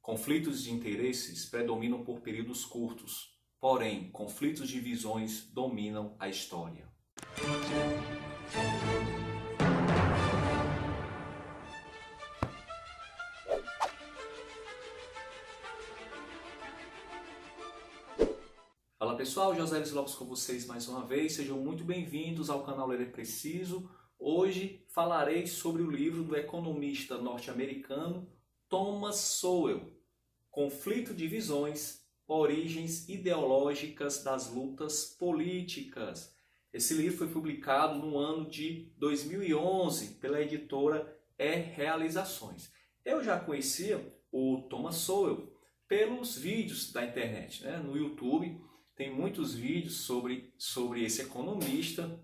Conflitos de interesses predominam por períodos curtos, porém, conflitos de visões dominam a história. Fala pessoal, José Luiz Lopes com vocês mais uma vez, sejam muito bem-vindos ao canal Ler é Preciso. Hoje falarei sobre o livro do economista norte-americano Thomas Sowell, Conflito de Visões, Origens Ideológicas das Lutas Políticas. Esse livro foi publicado no ano de 2011 pela editora Realizações. Eu já conhecia o Thomas Sowell pelos vídeos da internet, né? No YouTube tem muitos vídeos sobre esse economista.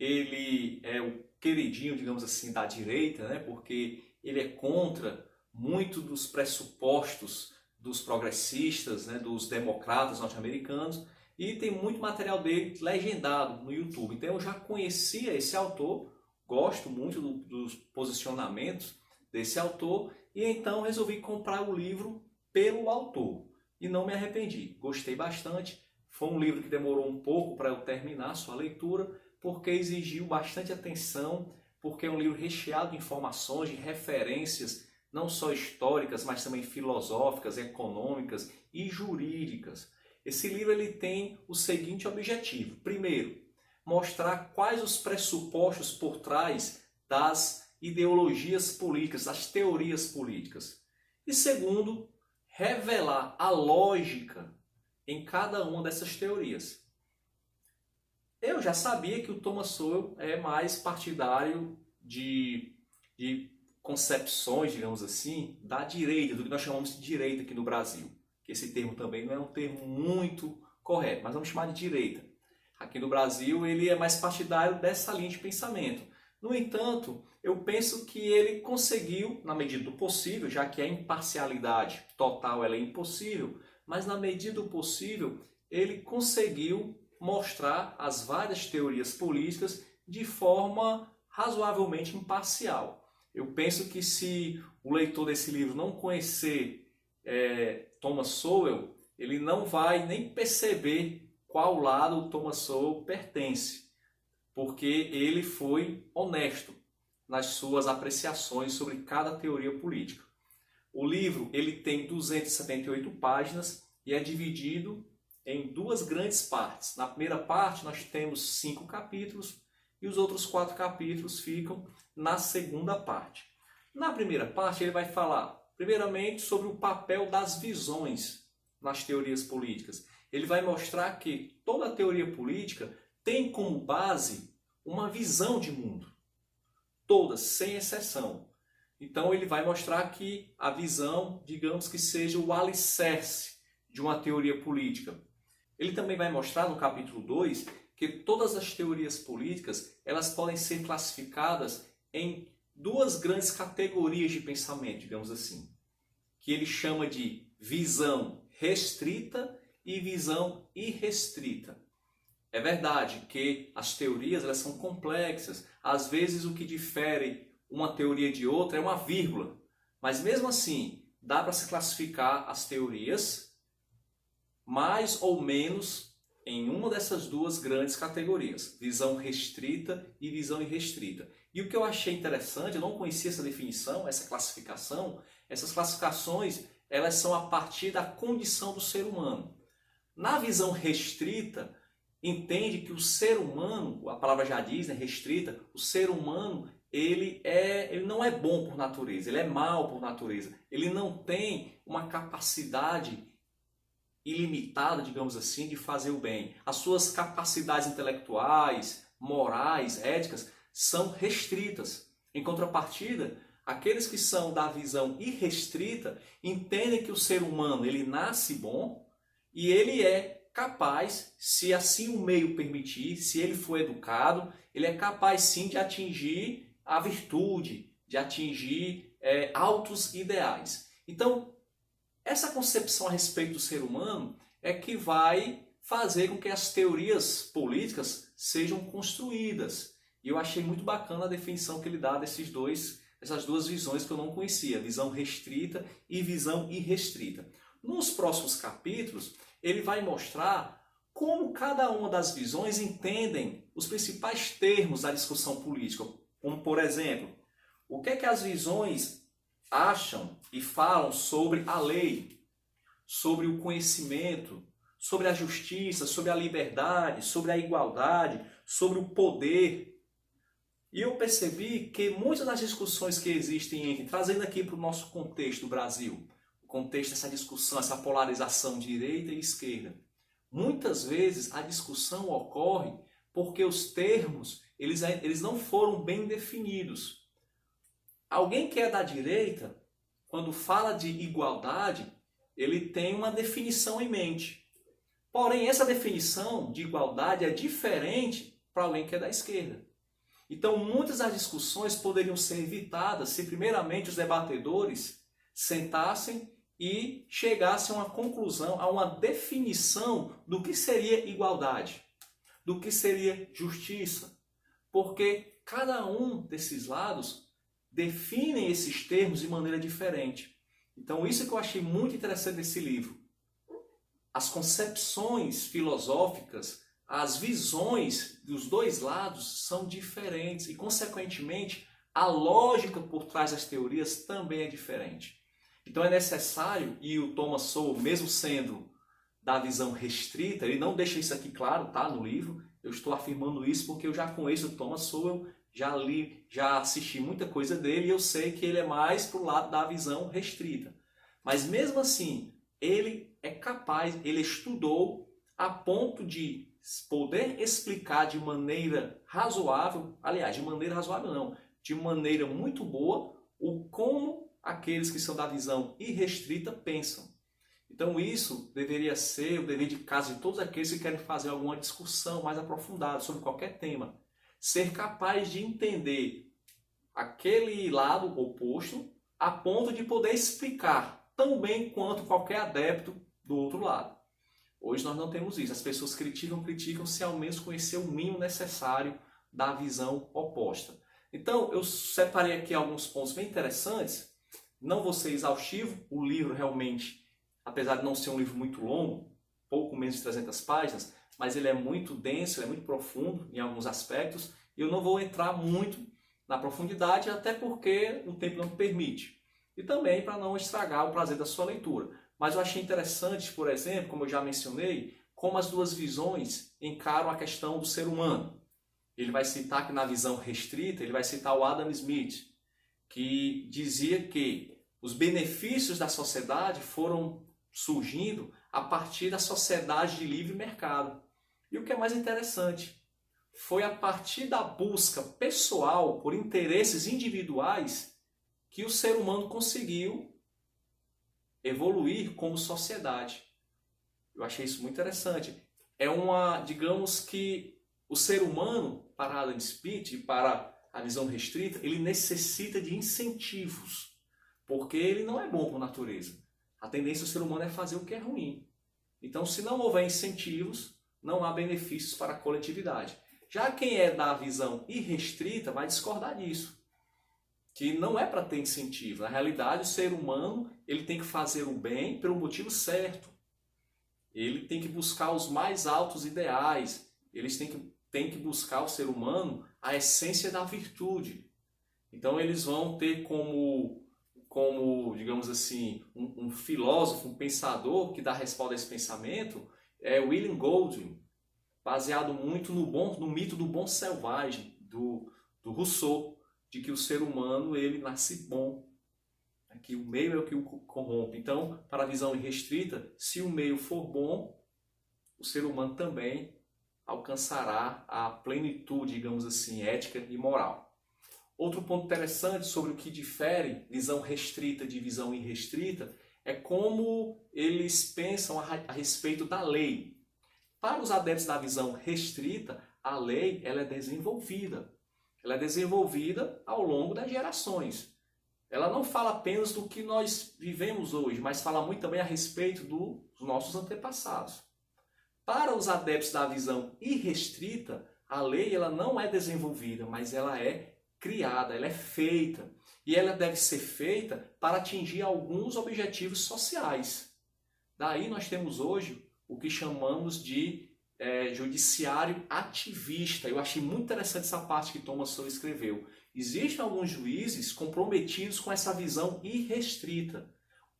Ele é o queridinho, digamos assim, da direita, né? Porque ele é contra muito dos pressupostos dos progressistas, né? Dos democratas norte-americanos, e tem muito material dele legendado no YouTube. Então eu já conhecia esse autor, gosto muito dos posicionamentos desse autor, e então resolvi comprar o livro pelo autor. E não me arrependi, gostei bastante. Foi um livro que demorou um pouco para eu terminar sua leitura, porque exigiu bastante atenção, porque é um livro recheado de informações, de referências, não só históricas, mas também filosóficas, econômicas e jurídicas. Esse livro ele tem o seguinte objetivo. Primeiro, mostrar quais os pressupostos por trás das ideologias políticas, das teorias políticas. E segundo, revelar a lógica em cada uma dessas teorias. Eu já sabia que o Thomas Sowell é mais partidário de concepções, digamos assim, da direita, do que nós chamamos de direita aqui no Brasil. Que esse termo também não é um termo muito correto, mas vamos chamar de direita. Aqui no Brasil ele é mais partidário dessa linha de pensamento. No entanto, eu penso que ele conseguiu, na medida do possível, já que a imparcialidade total ela é impossível, mas na medida do possível ele conseguiu mostrar as várias teorias políticas de forma razoavelmente imparcial. Eu penso que se o leitor desse livro não conhecer Thomas Sowell, ele não vai nem perceber qual lado o Thomas Sowell pertence, porque ele foi honesto nas suas apreciações sobre cada teoria política. O livro ele tem 278 páginas e é dividido em duas grandes partes. Na primeira parte nós temos 5 capítulos e os outros 4 capítulos ficam na segunda parte. Na primeira parte ele vai falar primeiramente sobre o papel das visões nas teorias políticas. Ele vai mostrar que toda teoria política tem como base uma visão de mundo. Todas, sem exceção. Então ele vai mostrar que a visão, digamos que seja o alicerce de uma teoria política. Ele também vai mostrar no capítulo 2 que todas as teorias políticas elas podem ser classificadas em duas grandes categorias de pensamento, digamos assim, que ele chama de visão restrita e visão irrestrita. É verdade que as teorias elas são complexas, às vezes o que difere uma teoria de outra é uma vírgula, mas mesmo assim dá para se classificar as teorias mais ou menos em uma dessas duas grandes categorias, visão restrita e visão irrestrita. E o que eu achei interessante, eu não conhecia essa definição, essa classificação, essas classificações elas são a partir da condição do ser humano. Na visão restrita, entende que o ser humano, a palavra já diz, né, restrita, o ser humano ele não é bom por natureza, ele é mau por natureza. Ele não tem uma capacidade ilimitada, digamos assim, de fazer o bem. As suas capacidades intelectuais, morais, éticas, são restritas. Em contrapartida, aqueles que são da visão irrestrita entendem que o ser humano ele nasce bom e ele é capaz, se assim o meio permitir, se ele for educado, ele é capaz sim de atingir a virtude, de atingir altos ideais. Então, essa concepção a respeito do ser humano é que vai fazer com que as teorias políticas sejam construídas. E eu achei muito bacana a definição que ele dá dessas essas duas visões que eu não conhecia, visão restrita e visão irrestrita. Nos próximos capítulos, ele vai mostrar como cada uma das visões entendem os principais termos da discussão política. Como, por exemplo, o que é que as visões acham e falam sobre a lei, sobre o conhecimento, sobre a justiça, sobre a liberdade, sobre a igualdade, sobre o poder. E eu percebi que muitas das discussões que existem trazendo aqui para o nosso contexto do Brasil, o contexto dessa discussão, essa polarização direita e esquerda, muitas vezes a discussão ocorre porque os termos eles não foram bem definidos. Alguém que é da direita, quando fala de igualdade, ele tem uma definição em mente. Porém, essa definição de igualdade é diferente para alguém que é da esquerda. Então, muitas das discussões poderiam ser evitadas se, primeiramente, os debatedores sentassem e chegassem a uma conclusão, a uma definição do que seria igualdade, do que seria justiça. Porque cada um desses lados definem esses termos de maneira diferente. Então, isso que eu achei muito interessante nesse livro. As concepções filosóficas, as visões dos dois lados são diferentes e, consequentemente, a lógica por trás das teorias também é diferente. Então é necessário, e o Thomas Sowell, mesmo sendo da visão restrita, ele não deixa isso aqui claro, tá, no livro. Eu estou afirmando isso porque eu já conheço o Thomas Sowell, já li, já assisti muita coisa dele e eu sei que ele é mais para o lado da visão restrita. Mas mesmo assim, ele é capaz, ele estudou a ponto de poder explicar de maneira razoável, aliás, de maneira razoável não, de maneira muito boa, o como aqueles que são da visão irrestrita pensam. Então isso deveria ser o dever de casa de todos aqueles que querem fazer alguma discussão mais aprofundada sobre qualquer tema. Ser capaz de entender aquele lado oposto a ponto de poder explicar tão bem quanto qualquer adepto do outro lado. Hoje nós não temos isso. As pessoas criticam sem ao menos conhecer o mínimo necessário da visão oposta. Então eu separei aqui alguns pontos bem interessantes. Não vou ser exaustivo, o livro realmente, apesar de não ser um livro muito longo, pouco menos de 300 páginas, mas ele é muito denso, ele é muito profundo em alguns aspectos, e eu não vou entrar muito na profundidade, até porque o tempo não permite. E também para não estragar o prazer da sua leitura. Mas eu achei interessante, por exemplo, como eu já mencionei, como as duas visões encaram a questão do ser humano. Ele vai citar que na visão restrita, ele vai citar o Adam Smith, que dizia que os benefícios da sociedade foram surgindo a partir da sociedade de livre mercado. E o que é mais interessante, foi a partir da busca pessoal por interesses individuais que o ser humano conseguiu evoluir como sociedade. Eu achei isso muito interessante. É digamos que o ser humano, para Adam Smith e para a visão restrita, ele necessita de incentivos, porque ele não é bom por natureza. A tendência do ser humano é fazer o que é ruim. Então, se não houver incentivos, não há benefícios para a coletividade. Já quem é da visão irrestrita vai discordar disso, que não é para ter incentivo. Na realidade, o ser humano ele tem que fazer o bem pelo motivo certo. Ele tem que buscar os mais altos ideais. Eles têm que buscar, o ser humano, a essência da virtude. Então eles vão ter como digamos assim, um filósofo, um pensador que dá resposta a esse pensamento, é William Golding, baseado muito no mito do bom selvagem, do Rousseau, de que o ser humano ele nasce bom, que o meio é o que o corrompe. Então, para a visão irrestrita, se o meio for bom, o ser humano também alcançará a plenitude, digamos assim, ética e moral. Outro ponto interessante sobre o que difere visão restrita de visão irrestrita é como eles pensam a respeito da lei. Para os adeptos da visão restrita, a lei ela é desenvolvida. Ela é desenvolvida ao longo das gerações. Ela não fala apenas do que nós vivemos hoje, mas fala muito também a respeito dos nossos antepassados. Para os adeptos da visão irrestrita, a lei ela não é desenvolvida, mas ela é criada, ela é feita. E ela deve ser feita para atingir alguns objetivos sociais. Daí nós temos hoje o que chamamos de judiciário ativista. Eu achei muito interessante essa parte que Thomas Sowell escreveu. Existem alguns juízes comprometidos com essa visão irrestrita,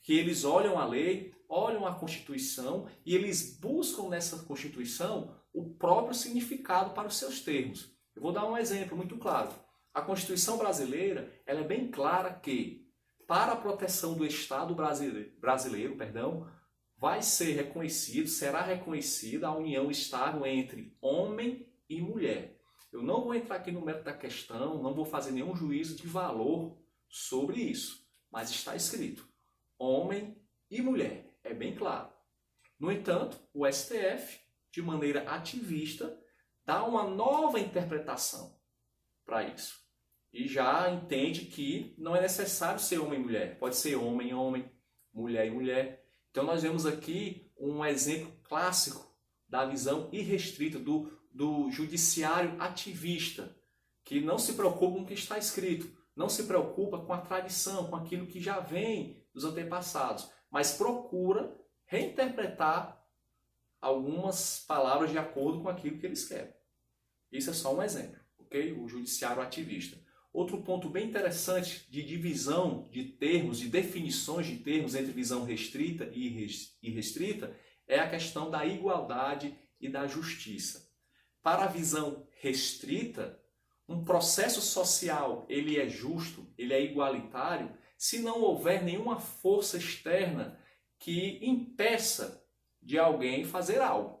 que eles olham a lei, olham a Constituição e eles buscam nessa Constituição o próprio significado para os seus termos. Eu vou dar um exemplo muito claro. A Constituição brasileira ela é bem clara que, para a proteção do Estado brasileiro, vai ser reconhecido, será reconhecida a união estável entre homem e mulher. Eu não vou entrar aqui no mérito da questão, não vou fazer nenhum juízo de valor sobre isso, mas está escrito homem e mulher, é bem claro. No entanto, o STF, de maneira ativista, dá uma nova interpretação para isso. E já entende que não é necessário ser homem e mulher, pode ser homem e homem, mulher e mulher. Então nós vemos aqui um exemplo clássico da visão irrestrita do judiciário ativista, que não se preocupa com o que está escrito, não se preocupa com a tradição, com aquilo que já vem dos antepassados, mas procura reinterpretar algumas palavras de acordo com aquilo que eles querem. Isso é só um exemplo, ok? O judiciário ativista. Outro ponto bem interessante de divisão de termos, de definições de termos entre visão restrita e irrestrita, é a questão da igualdade e da justiça. Para a visão restrita, um processo social ele é justo, ele é igualitário, se não houver nenhuma força externa que impeça de alguém fazer algo.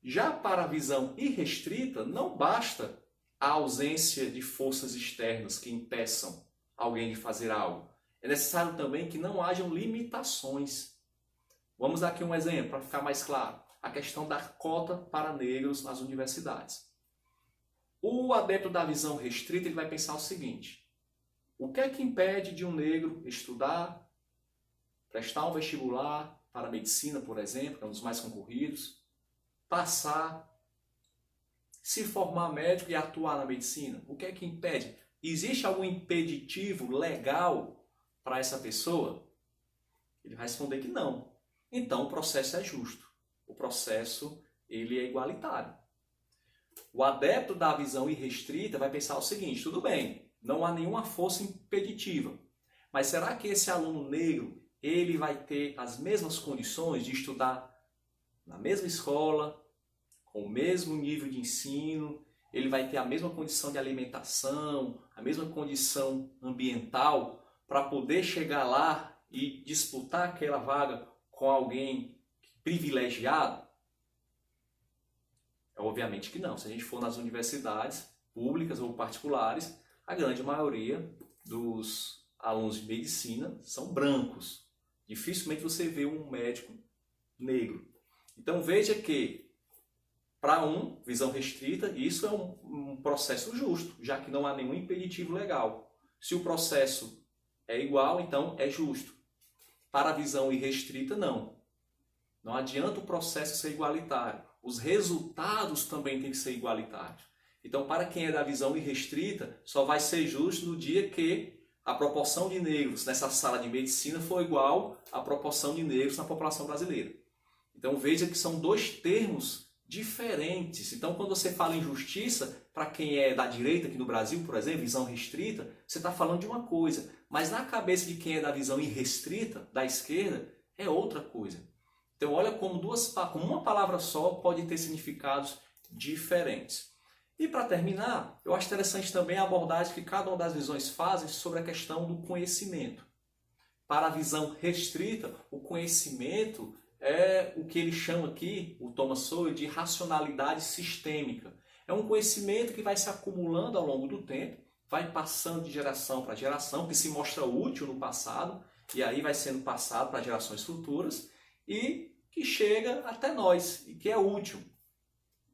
Já para a visão irrestrita, não basta a ausência de forças externas que impeçam alguém de fazer algo. É necessário também que não hajam limitações. Vamos dar aqui um exemplo para ficar mais claro. A questão da cota para negros nas universidades. O adepto da visão restrita ele vai pensar o seguinte: o que é que impede de um negro estudar, prestar um vestibular para a medicina, por exemplo, que é um dos mais concorridos, passar, se formar médico e atuar na medicina? O que é que impede? Existe algum impeditivo legal para essa pessoa? Ele vai responder que não. Então o processo é justo. O processo ele é igualitário. O adepto da visão irrestrita vai pensar o seguinte: tudo bem, não há nenhuma força impeditiva, mas será que esse aluno negro ele vai ter as mesmas condições de estudar na mesma escola, com o mesmo nível de ensino, ele vai ter a mesma condição de alimentação, a mesma condição ambiental para poder chegar lá e disputar aquela vaga com alguém privilegiado? Obviamente que não. Se a gente for nas universidades públicas ou particulares, a grande maioria dos alunos de medicina são brancos. Dificilmente você vê um médico negro. Então veja que, para visão restrita, isso é um processo justo, já que não há nenhum impeditivo legal. Se o processo é igual, então é justo. Para a visão irrestrita, não. Não adianta o processo ser igualitário. Os resultados também têm que ser igualitários. Então, para quem é da visão irrestrita, só vai ser justo no dia que a proporção de negros nessa sala de medicina for igual à proporção de negros na população brasileira. Então, veja que são dois termos diferentes. Então, quando você fala em justiça, para quem é da direita aqui no Brasil, por exemplo, visão restrita, você está falando de uma coisa. Mas na cabeça de quem é da visão irrestrita, da esquerda, é outra coisa. Então, olha como uma palavra só pode ter significados diferentes. E para terminar, eu acho interessante também a abordagem que cada uma das visões fazem sobre a questão do conhecimento. Para a visão restrita, o conhecimento é o que ele chama aqui, o Thomas Sowell, de racionalidade sistêmica. É um conhecimento que vai se acumulando ao longo do tempo, vai passando de geração para geração, que se mostra útil no passado, e aí vai sendo passado para gerações futuras, e que chega até nós, e que é útil.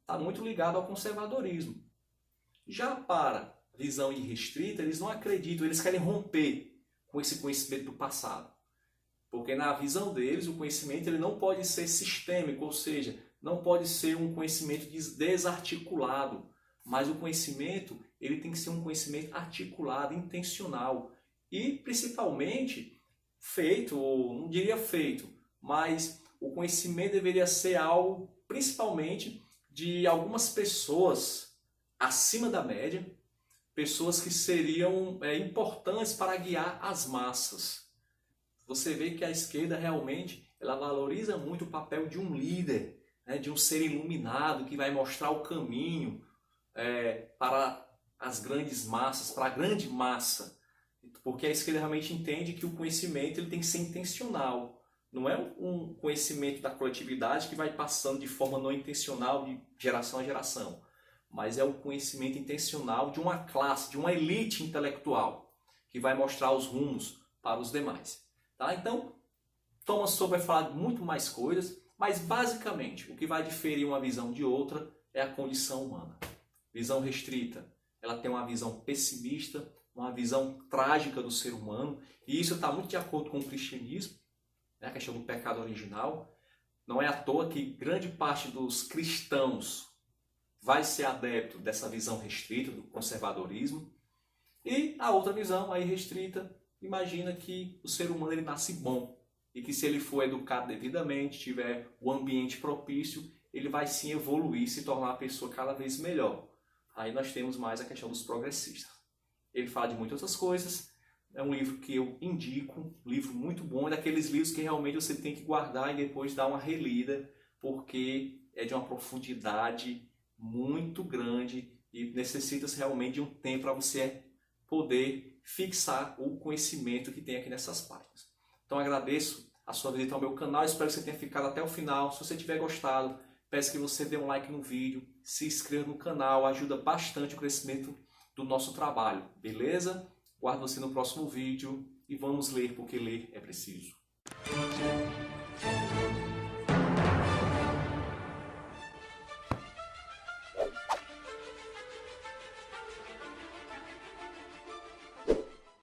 Está muito ligado ao conservadorismo. Já para visão irrestrita, eles não acreditam, eles querem romper com esse conhecimento do passado. Porque na visão deles, o conhecimento ele não pode ser sistêmico, ou seja, não pode ser um conhecimento desarticulado, Mas o conhecimento, ele tem que ser um conhecimento articulado, intencional e principalmente feito, ou não diria feito, mas o conhecimento deveria ser algo principalmente de algumas pessoas acima da média, pessoas que seriam importantes para guiar as massas. Você vê que a esquerda realmente ela valoriza muito o papel de um líder, né, de um ser iluminado que vai mostrar o caminho para as grandes massas, para a grande massa. Porque a esquerda realmente entende que o conhecimento ele tem que ser intencional. Não é um conhecimento da coletividade que vai passando de forma não intencional de geração a geração, mas é o conhecimento intencional de uma classe, de uma elite intelectual, que vai mostrar os rumos para os demais. Tá? Então, Thomas Sowell vai falar de muito mais coisas, mas basicamente o que vai diferir uma visão de outra é a condição humana. Visão restrita, ela tem uma visão pessimista, uma visão trágica do ser humano, e isso está muito de acordo com o cristianismo, né, a questão do pecado original. Não é à toa que grande parte dos cristãos vai ser adepto dessa visão restrita, do conservadorismo. E a outra visão, aí restrita, imagina que o ser humano ele nasce bom, e que se ele for educado devidamente, tiver o ambiente propício, ele vai sim evoluir, se tornar uma pessoa cada vez melhor. Aí nós temos mais a questão dos progressistas. Ele fala de muitas outras coisas. É um livro que eu indico, um livro muito bom, é daqueles livros que realmente você tem que guardar e depois dar uma relida, porque é de uma profundidade muito grande e necessita realmente de um tempo para você poder fixar o conhecimento que tem aqui nessas páginas. Então agradeço a sua visita ao meu canal, espero que você tenha ficado até o final. Se você tiver gostado, peço que você dê um like no vídeo, se inscreva no canal, ajuda bastante o crescimento do nosso trabalho, beleza? Guardo você no próximo vídeo e vamos ler, porque ler é preciso.